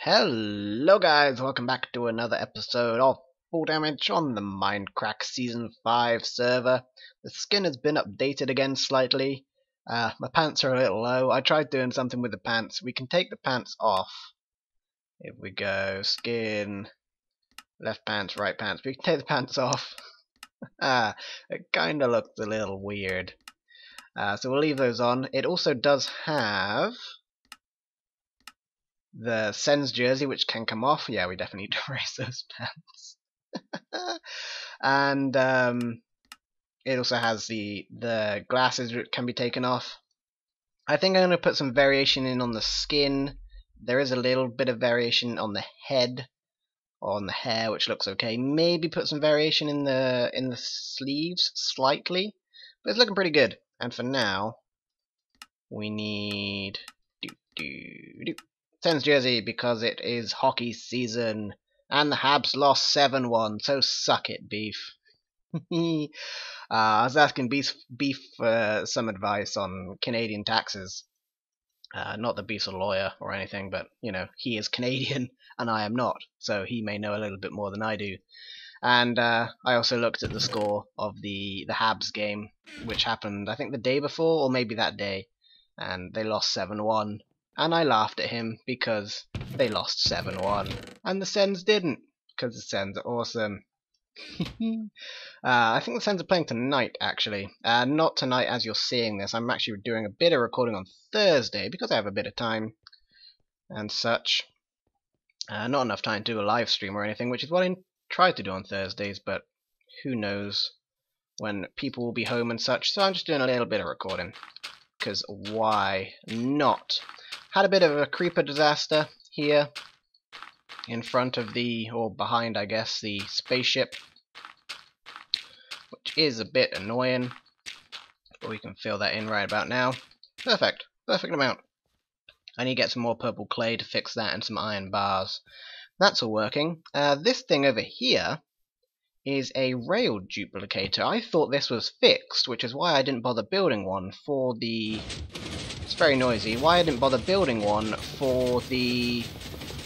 Hello guys, welcome back to another episode of Full Damage on the Mindcrack Season 5 server. The skin has been updated again slightly. My pants are a little low. I tried doing something with the pants. We can take the pants off. If we go skin, left pants, right pants. We can take the pants off. It kinda looks a little weird. So we'll leave those on. It also does have the Sens jersey, which can come off. Yeah, we definitely need to erase those pants. And it also has the glasses, which can be taken off. I think I'm going to put some variation in on the skin. There is a little bit of variation on the head, or on the hair, which looks okay. Maybe put some variation in the sleeves slightly, but it's looking pretty good. And for now, we need Sens jersey because it is hockey season and the Habs lost 7-1, so suck it, Beef. I was asking Beef for some advice on Canadian taxes. Not that Beef's a lawyer or anything, but you know, he is Canadian and I am not, so he may know a little bit more than I do. And I also looked at the score of the Habs game, which happened I think the day before or maybe that day, and they lost 7-1. And I laughed at him because they lost 7-1 and the Sens didn't, because the Sens are awesome. I think the Sens are playing tonight, actually. Not tonight as you're seeing this. I'm actually doing a bit of recording on Thursday because I have a bit of time and such. Not enough time to do a live stream or anything, which is what I try to do on Thursdays, but who knows when people will be home and such. So I'm just doing a little bit of recording, because why not? Had a bit of a creeper disaster here in front of the, or behind I guess, the spaceship, which is a bit annoying, but we can fill that in right about now. Perfect amount. I need to get some more purple clay to fix that and some iron bars. That's all working. This thing over here is a rail duplicator. I thought this was fixed, which is why I didn't bother building one for the... It's very noisy. Why I didn't bother building one for the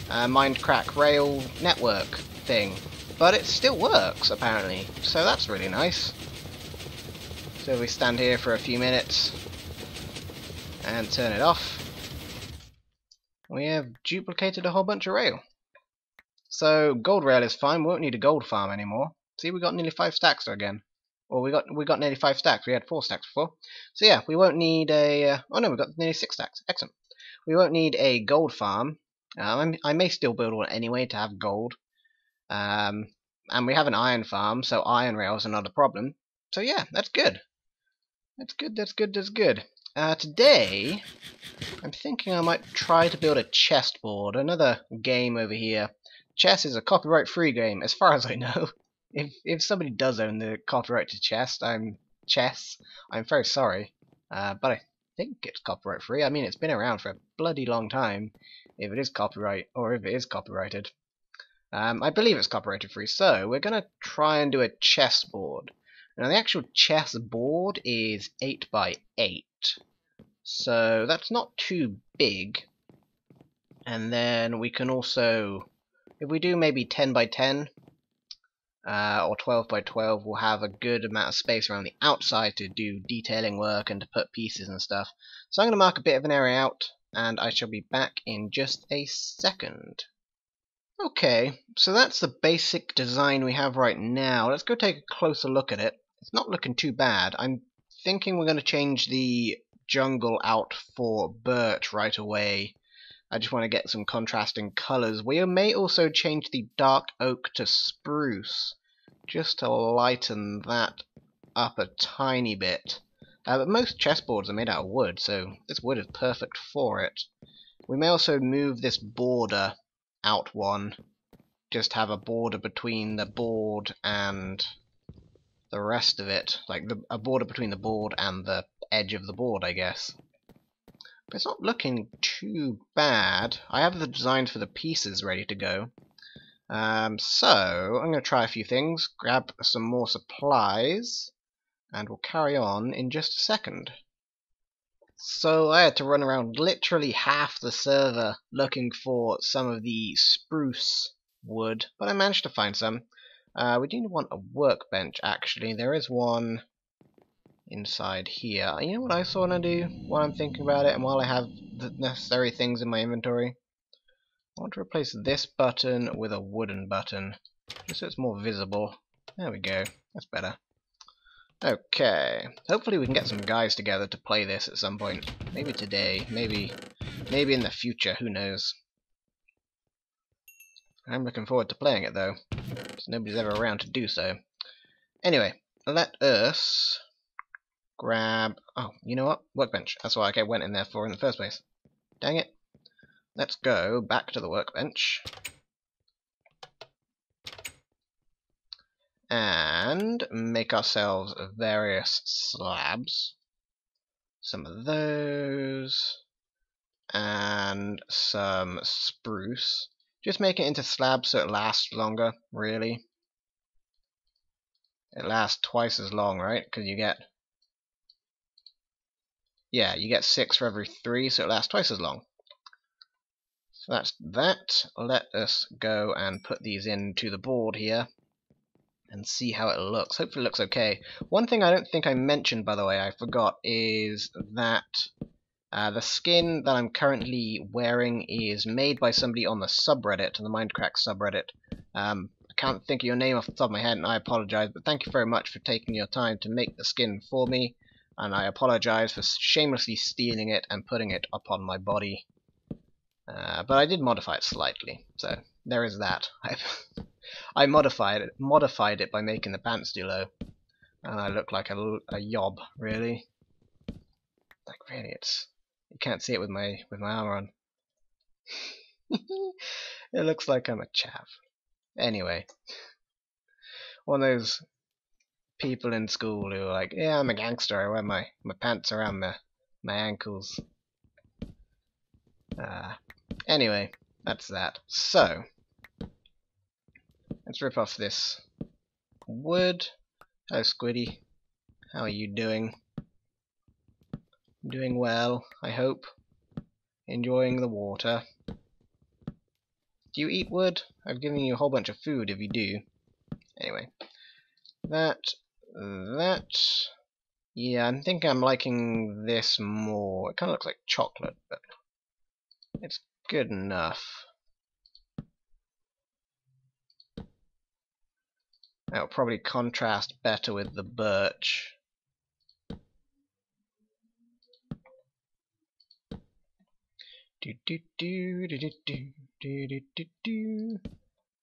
Mindcrack rail network thing. But it still works, apparently. So that's really nice. So we stand here for a few minutes and turn it off. We have duplicated a whole bunch of rail. So gold rail is fine. We won't need a gold farm anymore. See, we got nearly 5 stacks again. Or we got nearly 5 stacks. We had 4 stacks before. So yeah, we won't need a... oh no, we got nearly 6 stacks. Excellent. We won't need a gold farm. I may still build one anyway to have gold. And we have an iron farm, so iron rails are not a problem. So yeah, that's good. That's good. Today, I'm thinking I might try to build a chessboard. Another game over here. Chess is a copyright-free game, as far as I know. If somebody does own the copyright to chess, I'm very sorry. But I think it's copyright free. I mean, it's been around for a bloody long time. If it is copyright, or if it is copyrighted, I believe it's copyrighted free. So we're gonna try and do a chessboard. Now the actual chessboard is 8 by 8, so that's not too big. And then we can also, if we do maybe 10 by 10. Or 12 by 12, we'll have a good amount of space around the outside to do detailing work and to put pieces and stuff. So I'm going to mark a bit of an area out, and I shall be back in just a second. Okay, so that's the basic design we have right now. Let's go take a closer look at it. It's not looking too bad. I'm thinking we're going to change the jungle out for birch right away. I just want to get some contrasting colours. We may also change the dark oak to spruce, just to lighten that up a tiny bit. But most chessboards are made out of wood, so this wood is perfect for it. We may also move this border out one, just have a border between the board and the rest of it, like a border between the board and the edge of the board, I guess. But it's not looking too bad. I have the designs for the pieces ready to go. So I'm going to try a few things, grab some more supplies, and we'll carry on in just a second. So I had to run around literally half the server looking for some of the spruce wood, but I managed to find some. We do want a workbench, actually. There is one inside here. You know what I also want to do while I'm thinking about it and while I have the necessary things in my inventory? I want to replace this button with a wooden button, just so it's more visible. There we go. That's better. Okay. Hopefully we can get some guys together to play this at some point. Maybe today. Maybe in the future. Who knows? I'm looking forward to playing it though, because nobody's ever around to do so. Anyway, let us grab... Oh, you know what? Workbench. That's what I went in there for in the first place. Dang it. Let's go back to the workbench. And make ourselves various slabs. Some of those. And some spruce. Just make it into slabs so it lasts longer, really. It lasts twice as long, right? Because you get... Yeah, you get 6 for every 3, so it lasts twice as long. So that's that. Let us go and put these into the board here and see how it looks. Hopefully it looks okay. One thing I don't think I mentioned, by the way, I forgot, is that the skin that I'm currently wearing is made by somebody on the subreddit, the Mindcrack subreddit. I can't think of your name off the top of my head, and I apologize, but thank you very much for taking your time to make the skin for me, and I apologize for shamelessly stealing it and putting it upon my body. But I did modify it slightly, so there is that. I modified it by making the pants too low, and I look like a yob, really. Like really, you can't see it with my armor on. It looks like I'm a chav. Anyway, one of those people in school who are like, yeah, I'm a gangster. I wear my pants around my ankles. Anyway, that's that. So, let's rip off this wood. Hello, Squiddy. How are you doing? Doing well, I hope. Enjoying the water. Do you eat wood? I've given you a whole bunch of food if you do. Anyway. That. Yeah, I think I'm liking this more. It kind of looks like chocolate, but it's good enough. That'll probably contrast better with the birch.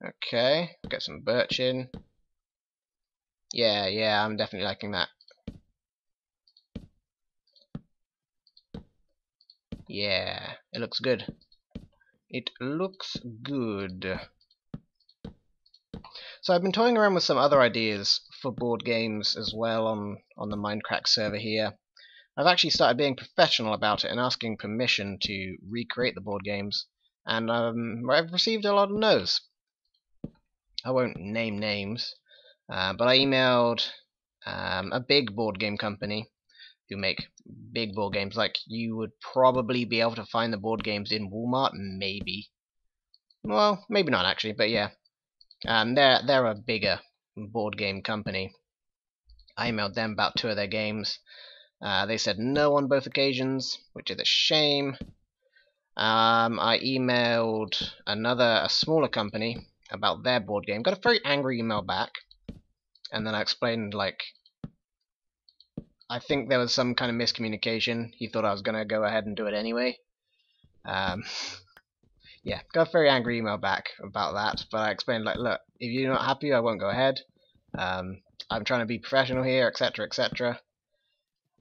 Okay, get some birch in. Yeah, I'm definitely liking that. Yeah, it looks good. It looks good. So I've been toying around with some other ideas for board games as well on the Mindcrack server here. I've actually started being professional about it and asking permission to recreate the board games, and I've received a lot of no's. I won't name names, but I emailed a big board game company who make big board games. Like, you would probably be able to find the board games in Walmart, maybe. Well, maybe not actually, but yeah. They're a bigger board game company. I emailed them about 2 of their games. They said no on both occasions, which is a shame. I emailed a smaller company about their board game. Got a very angry email back, and then I explained, like, I think there was some kind of miscommunication. He thought I was going to go ahead and do it anyway. Yeah, got a very angry email back about that, but I explained, like, look, if you're not happy, I won't go ahead. I'm trying to be professional here, etc., etc.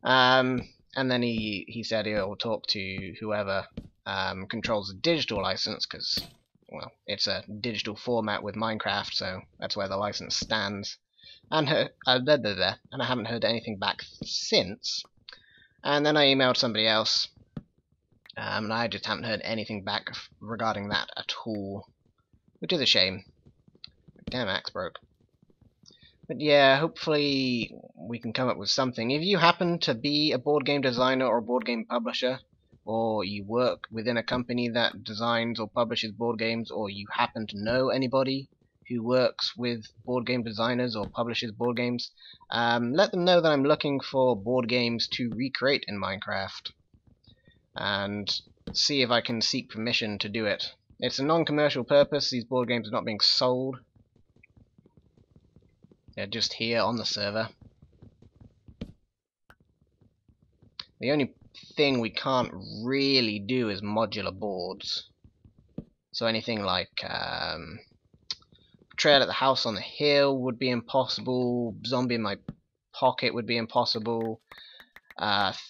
And then he said he'll talk to whoever controls the digital license, because, well, it's a digital format with Minecraft, so that's where the license stands. And I haven't heard anything back since. And then I emailed somebody else, and I just haven't heard anything back regarding that at all, which is a shame. Damn, axe broke. But yeah, hopefully we can come up with something. If you happen to be a board game designer or a board game publisher, or you work within a company that designs or publishes board games, or you happen to know anybody who works with board game designers or publishes board games, let them know that I'm looking for board games to recreate in Minecraft, and see if I can seek permission to do it. It's a non-commercial purpose. These board games are not being sold. They're just here on the server. The only thing we can't really do is modular boards. So anything like Trail at the House on the Hill would be impossible. Zombie in My Pocket would be impossible.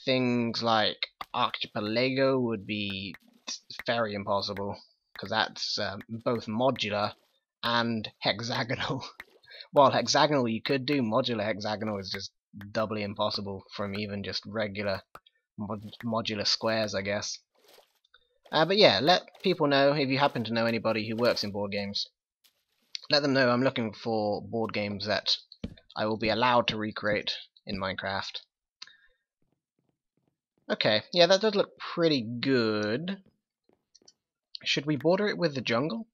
Things like Archipelago would be very impossible, because that's both modular and hexagonal. Well, hexagonal you could do, modular hexagonal is just doubly impossible from even just regular modular squares, I guess. But yeah, let people know if you happen to know anybody who works in board games. Let them know I'm looking for board games that I will be allowed to recreate in Minecraft. Okay, yeah, that does look pretty good. Should we border it with the jungle?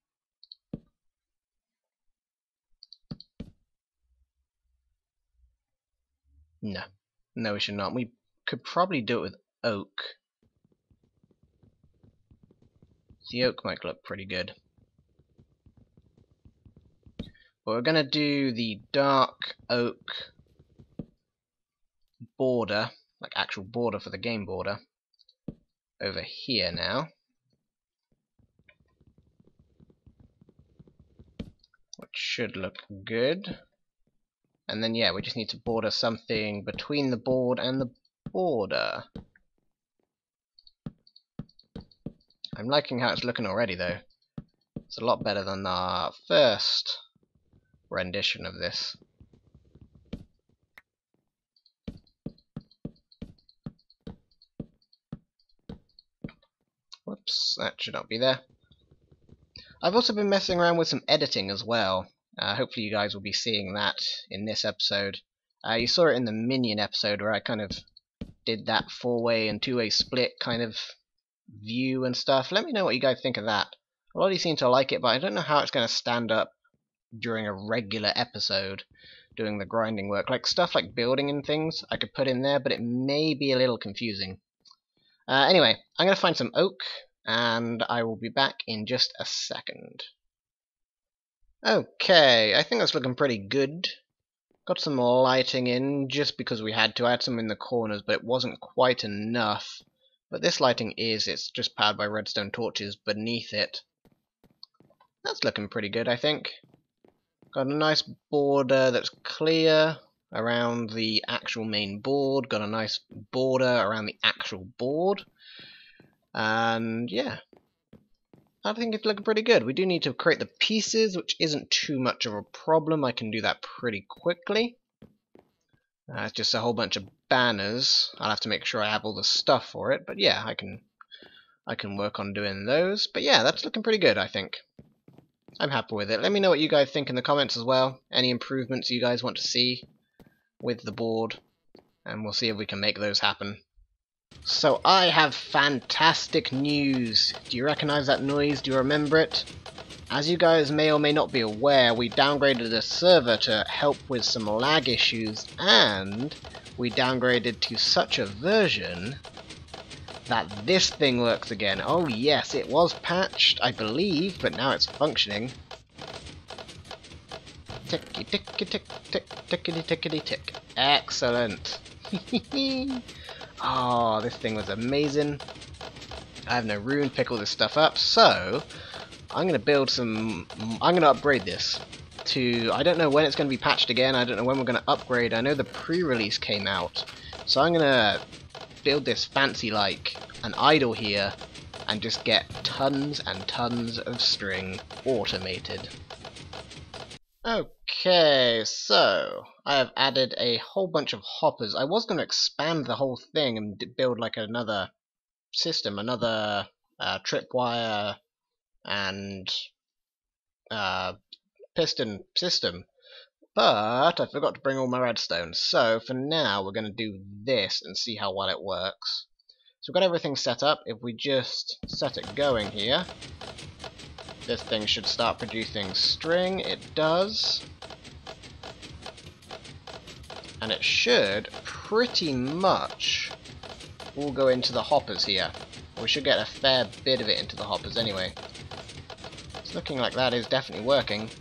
No. No, we should not. We could probably do it with oak. The oak might look pretty good. But we're going to do the dark oak border, like actual border for the game border, over here now. Which should look good. And then yeah, we just need to border something between the board and the border. I'm liking how it's looking already though. It's a lot better than our first rendition of this. Whoops, that should not be there. I've also been messing around with some editing as well. Hopefully you guys will be seeing that in this episode. You saw it in the Minion episode where I kind of did that 4-way and 2-way split kind of view and stuff. Let me know what you guys think of that. A lot of you seem to like it, but I don't know how it's going to stand up during a regular episode doing the grinding work. Like stuff like building and things I could put in there, but it may be a little confusing. Anyway, I'm going to find some oak, and I will be back in just a second. Okay, I think that's looking pretty good. Got some lighting in just because we had to. I had some in the corners, but it wasn't quite enough. But this lighting it's just powered by redstone torches beneath it. That's looking pretty good, I think. Got a nice border that's clear around the actual main board. Got a nice border around the actual board. And yeah, I think it's looking pretty good. We do need to create the pieces, which isn't too much of a problem. I can do that pretty quickly. It's just a whole bunch of banners. I'll have to make sure I have all the stuff for it, but yeah, I can work on doing those. But yeah, that's looking pretty good, I think. I'm happy with it. Let me know what you guys think in the comments as well. Any improvements you guys want to see with the board, and we'll see if we can make those happen. So I have fantastic news. Do you recognize that noise? Do you remember it? As you guys may or may not be aware, we downgraded the server to help with some lag issues, and we downgraded to such a version that this thing works again. Oh yes, it was patched, I believe, but now it's functioning. Ticky ticky tick tick tickety tickety tick. Excellent. Oh, this thing was amazing. I have no room to pick all this stuff up, so I'm gonna build some. I'm gonna upgrade this to. I don't know when it's gonna be patched again. I don't know when we're gonna upgrade. I know the pre-release came out, so I'm gonna build this fancy like an idle here and just get tons and tons of string automated. Okay, so I have added a whole bunch of hoppers. I was going to expand the whole thing and build like another system, another tripwire and piston system. But I forgot to bring all my redstone, so for now we're going to do this and see how well it works. So we've got everything set up. If we just set it going here, this thing should start producing string. It does. And it should pretty much all go into the hoppers here. We should get a fair bit of it into the hoppers anyway. It's looking like that is definitely working.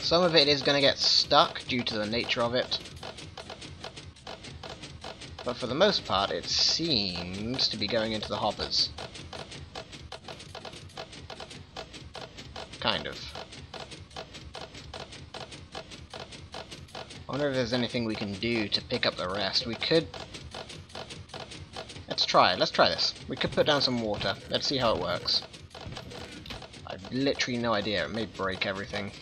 Some of it is going to get stuck due to the nature of it. But for the most part, it seems to be going into the hoppers. Kind of. I wonder if there's anything we can do to pick up the rest. We could... Let's try this. We could put down some water. Let's see how it works. I've literally no idea. It may break everything.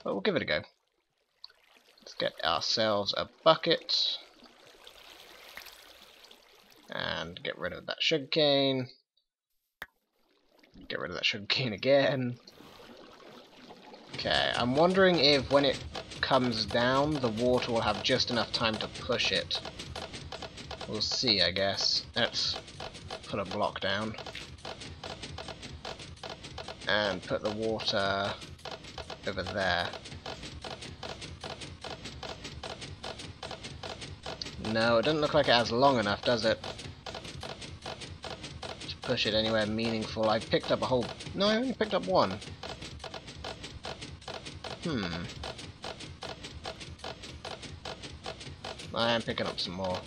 But we'll give it a go. Let's get ourselves a bucket. And get rid of that sugarcane. Get rid of that sugarcane again. Okay, I'm wondering if when it comes down, the water will have just enough time to push it. We'll see, I guess. Let's put a block down. And put the water over there. No, it doesn't look like it has long enough, does it? To push it anywhere meaningful. I picked up a whole... No, I only picked up one. I am picking up some more.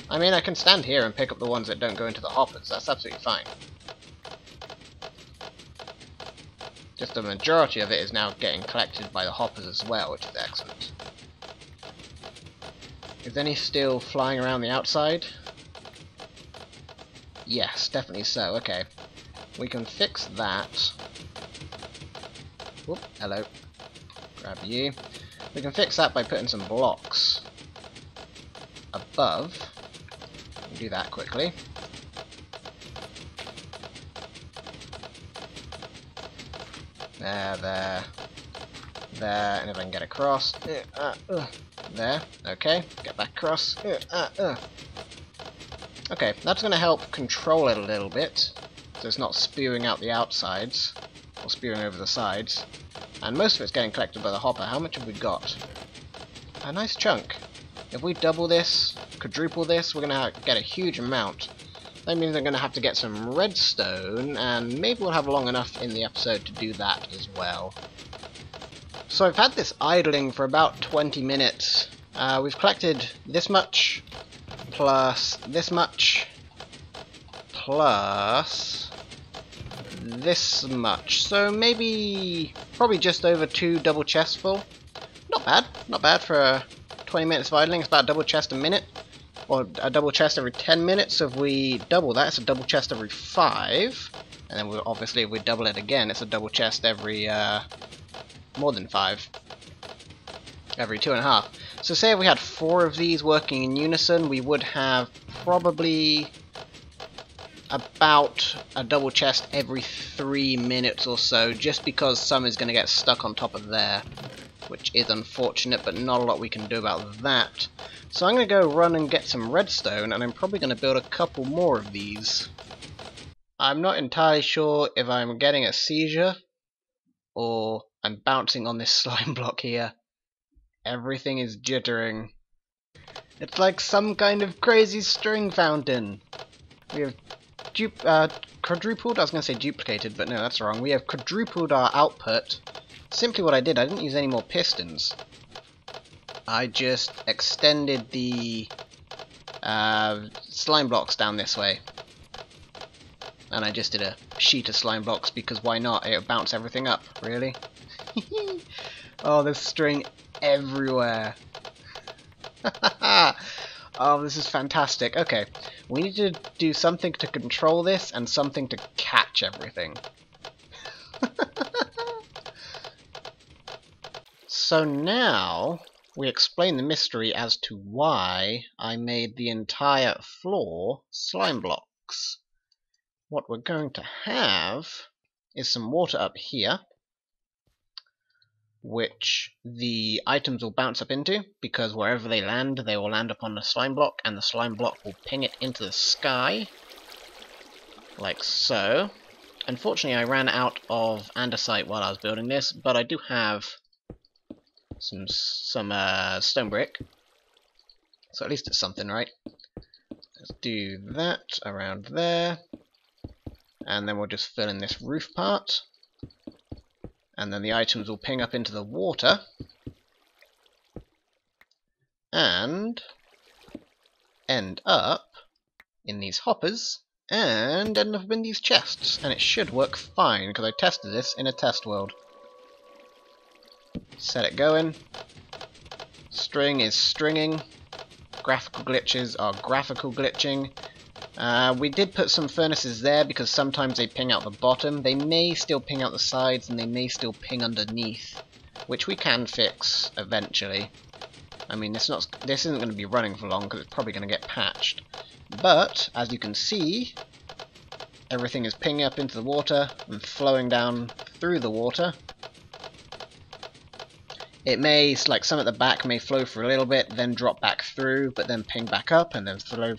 I mean, I can stand here and pick up the ones that don't go into the hoppers. That's absolutely fine. Just the majority of it is now getting collected by the hoppers as well, which is excellent. Is any still flying around the outside? Yes, definitely so. Okay. We can fix that. Whoop, hello. Grab you. We can fix that by putting some blocks above. Do that quickly. There, and if I can get across. There, okay, get back across. Okay, that's going to help control it a little bit, so it's not spewing out the outsides, or spewing over the sides. And most of it's getting collected by the hopper. How much have we got? A nice chunk. If we double this, quadruple this, we're going to get a huge amount. That means I'm going to have to get some redstone, and maybe we'll have long enough in the episode to do that as well. So I've had this idling for about 20 minutes. We've collected this much, plus this much, plus this much. So maybe, probably just over 2 double chests full. Not bad for 20 minutes of idling. It's about a double chest a minute. Or a double chest every 10 minutes, so if we double that, it's a double chest every 5. And then obviously if we double it again, it's a double chest every, more than 5. Every 2.5. So say if we had 4 of these working in unison, we would have probably about a double chest every 3 minutes or so, just because some is going to get stuck on top of there. Which is unfortunate, but not a lot we can do about that. So I'm going to go run and get some redstone, and I'm probably going to build a couple more of these. I'm not entirely sure if I'm getting a seizure, or I'm bouncing on this slime block here. Everything is jittering. It's like some kind of crazy string fountain. We have quadrupled, I was going to say duplicated, but no, that's wrong. We have quadrupled our output. Simply what I did, I didn't use any more pistons. I just extended the slime blocks down this way. And I just did a sheet of slime blocks because why not? It'll bounce everything up, really. Oh, there's string everywhere. Oh, this is fantastic. Okay, we need to do something to control this and something to catch everything. So now we explain the mystery as to why I made the entire floor slime blocks. What we're going to have is some water up here. which the items will bounce up into, because wherever they will land upon the slime block, and the slime block will ping it into the sky, like so. Unfortunately, I ran out of andesite while I was building this, but I do have some stone brick, so at least it's something, right? Let's do that around there, and then we'll just fill in this roof part, and then the items will ping up into the water, and end up in these hoppers, and end up in these chests, and it should work fine, because I tested this in a test world. Set it going. String is stringing. Graphical glitches are graphical glitching. We did put some furnaces there because sometimes they ping out the bottom. They may still ping out the sides, and they may still ping underneath, which we can fix eventually. I mean, this isn't going to be running for long because it's probably going to get patched. But as you can see, everything is pinging up into the water and flowing down through the water. It may, like some at the back, may flow for a little bit, then drop back through, but then ping back up, and then flow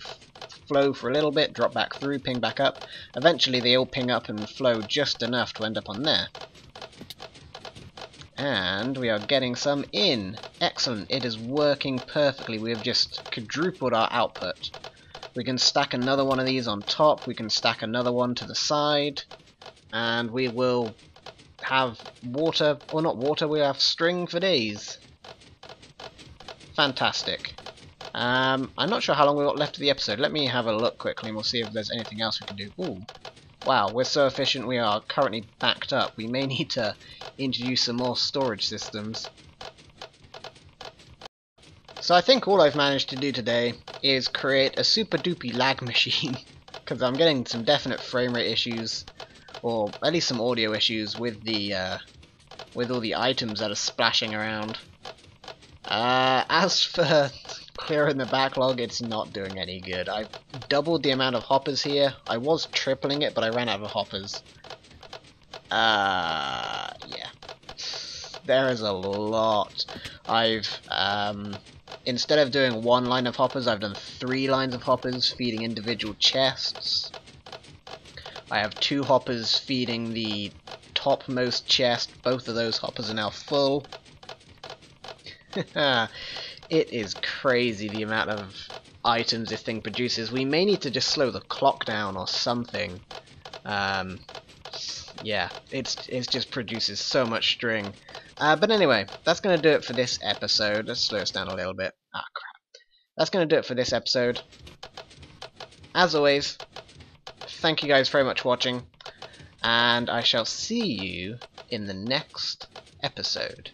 for a little bit, drop back through, ping back up. Eventually they all ping up and flow just enough to end up on there. And we are getting some in. Excellent, it is working perfectly. We have just quadrupled our output. We can stack another one of these on top, we can stack another one to the side, and we will have water, or not water, we have string for days. Fantastic. I'm not sure how long we've got left of the episode. Let me have a look quickly and we'll see if there's anything else we can do. Ooh. Wow, we're so efficient we are currently backed up. We may need to introduce some more storage systems. So I think all I've managed to do today is create a super duper lag machine, because I'm getting some definite frame rate issues, or at least some audio issues with the with all the items that are splashing around. As for clearing the backlog, it's not doing any good. I've doubled the amount of hoppers here. I was tripling it, but I ran out of hoppers. Yeah. There is a lot. I've instead of doing one line of hoppers, I've done 3 lines of hoppers feeding individual chests. I have 2 hoppers feeding the topmost chest. Both of those hoppers are now full. It is crazy the amount of items this thing produces. We may need to just slow the clock down or something. Yeah, it just produces so much string. But anyway, that's going to do it for this episode. Let's slow this down a little bit. Ah, crap. That's going to do it for this episode. As always, thank you guys very much for watching, and I shall see you in the next episode.